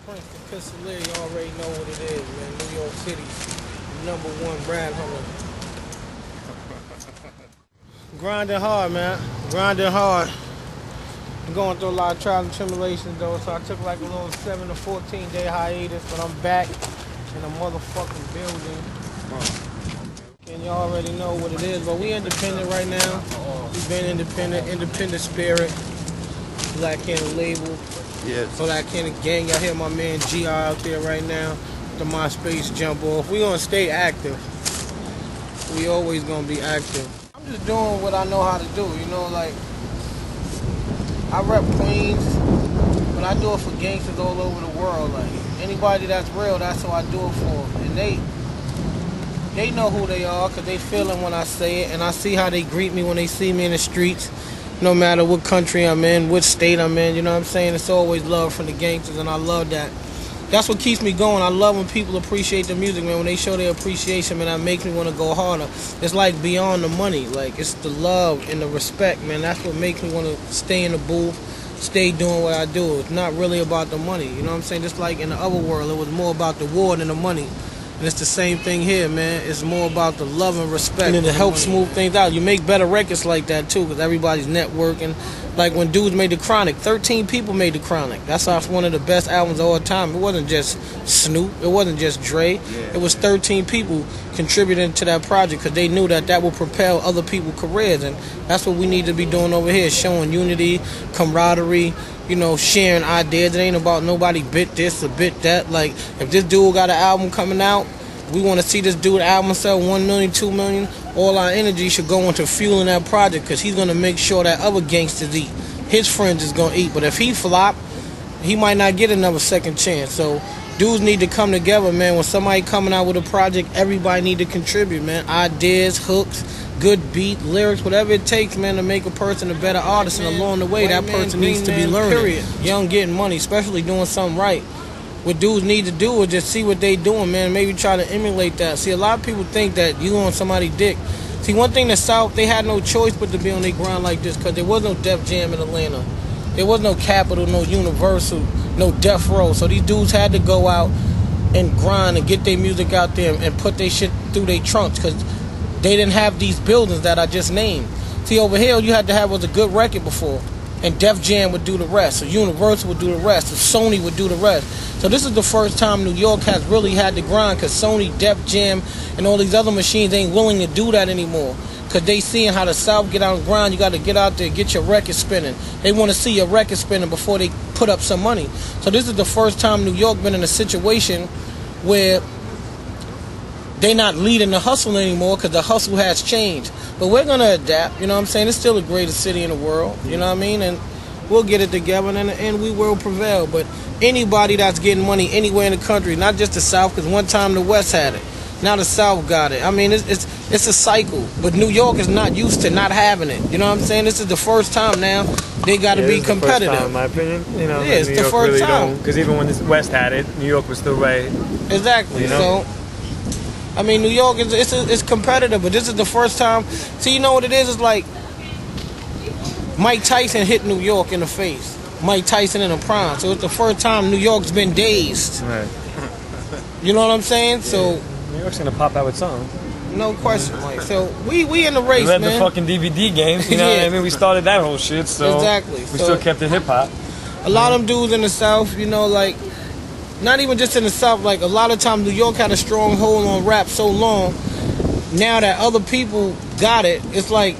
Prinz the Pistolier, you already know what it is, man. New York City's #1 brand hunter. Grinding hard, man. Grinding hard. I'm going through a lot of trials and tribulations, though, so I took like a little 7 to 14 day hiatus, but I'm back in a motherfucking building. And you already know what it is, but we independent right now. We've been independent spirit. Black Cannon label. Yes. Black Cannon gang. Y'all hear my man GR out there right now. The MySpace jump off. We gonna stay active. We always gonna be active. I'm just doing what I know how to do, you know, like I rep Queens, but I do it for gangsters all over the world. Like anybody that's real, that's who I do it for. And they know who they are because they feel it when I say it, and I see how they greet me when they see me in the streets. No matter what country I'm in, what state I'm in, you know what I'm saying? It's always love from the gangsters, and I love that. That's what keeps me going. I love when people appreciate the music, man. When they show their appreciation, man, that makes me want to go harder. It's like beyond the money. Like, it's the love and the respect, man. That's what makes me want to stay in the booth, stay doing what I do. It's not really about the money, you know what I'm saying? Just like in the other world, it was more about the war than the money. And it's the same thing here, man. It's more about the love and respect. And to help smooth things out. You make better records like that, too, because everybody's networking. Like when dudes made The Chronic, 13 people made The Chronic. That's off one of the best albums of all time. It wasn't just Snoop. It wasn't just Dre. It was 13 people contributing to that project because they knew that that would propel other people's careers. And that's what we need to be doing over here, showing unity, camaraderie, you know, sharing ideas. It ain't about nobody bit this or bit that. Like, if this dude got an album coming out, we want to see this dude album sell 1 million, 2 million. All our energy should go into fueling that project because he's going to make sure that other gangsters eat. His friends is going to eat. But if he flop, he might not get another second chance. So dudes need to come together, man. When somebody coming out with a project, everybody need to contribute, man. Ideas, hooks, good beat, lyrics, whatever it takes, man, to make a person a better artist. And along the way, that person needs to be learning. Period. Young getting money, especially doing something right. What dudes need to do is just see what they doing, man. Maybe try to emulate that. See, a lot of people think that you on somebody's dick. See, one thing the South, they had no choice but to be on their grind like this because there was no Def Jam in Atlanta. There was no Capitol, no Universal, no Death Row. So these dudes had to go out and grind and get their music out there and put their shit through their trunks because they didn't have these buildings that I just named. See, over here, you had to have was a good record before. And Def Jam would do the rest, or Universal would do the rest, or Sony would do the rest. So this is the first time New York has really had to grind because Sony, Def Jam, and all these other machines ain't willing to do that anymore. Because they seeing how the South get out and grind. You got to get out there, get your record spinning. They want to see your record spinning before they put up some money. So this is the first time New York been in a situation where they not leading the hustle anymore because the hustle has changed. But we're going to adapt, you know what I'm saying? It's still the greatest city in the world, you know what I mean? And we'll get it together, and in the end, we will prevail. But anybody that's getting money anywhere in the country, not just the South, because one time the West had it. Now the South got it. I mean, it's a cycle. But New York is not used to not having it. You know what I'm saying? This is the first time now they got to be competitive. First time, in my opinion. You know, yeah, it's the first time. Because even when the West had it, New York was still right. Exactly. You know? So, I mean, New York is competitive, but this is the first time. See, you know what it is? It's like Mike Tyson hit New York in the face. Mike Tyson in the prime. So it's the first time New York's been dazed. Right. You know what I'm saying? So New York's gonna pop out with something. No question, Mike. So we in the race, man. We man. the fucking DVD games. You know what I mean? We started that whole shit. So exactly. We still kept it hip hop. A lot of them dudes in the South, you know, like. Not even just in the South, like a lot of times New York had a strong hold on rap so long. Now that other people got it, it's like,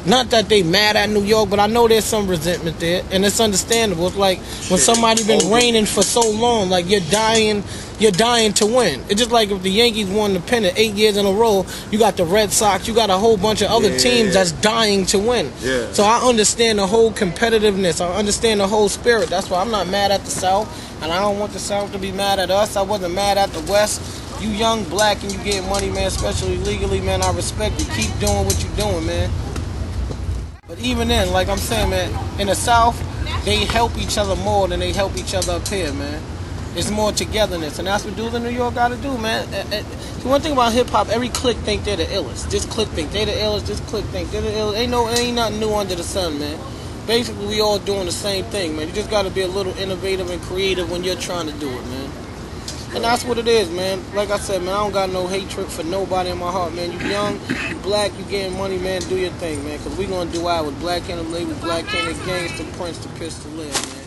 not that they mad at New York, but I know there's some resentment there, and it's understandable. It's like when somebody been reigning for so long, like you're dying to win. It's just like if the Yankees won the pennant 8 years in a row, you got the Red Sox, you got a whole bunch of other teams that's dying to win. Yeah. So I understand the whole competitiveness. I understand the whole spirit. That's why I'm not mad at the South. And I don't want the South to be mad at us. I wasn't mad at the West. You young, black, and you get money, man, especially legally, man, I respect you. Keep doing what you're doing, man. But even then, like I'm saying, man, in the South, they help each other more than they help each other up here, man. It's more togetherness, and that's what dudes in New York got to do, man. The one thing about hip-hop, every clique think they're the illest. This clique think they're the illest. This clique think they're the illest. Ain't nothing new under the sun, man. basically we all doing the same thing, man. You just got to be a little innovative and creative when you're trying to do it, man. And that's what it is, man. Like I said, man, I don't got no hatred for nobody in my heart, man. You young, you black, you getting money, man. Do your thing, man. Because we going to do our with Black Kingdom Label, Black Kingdom Gangs, to Prinz, to Pistol Lid, man.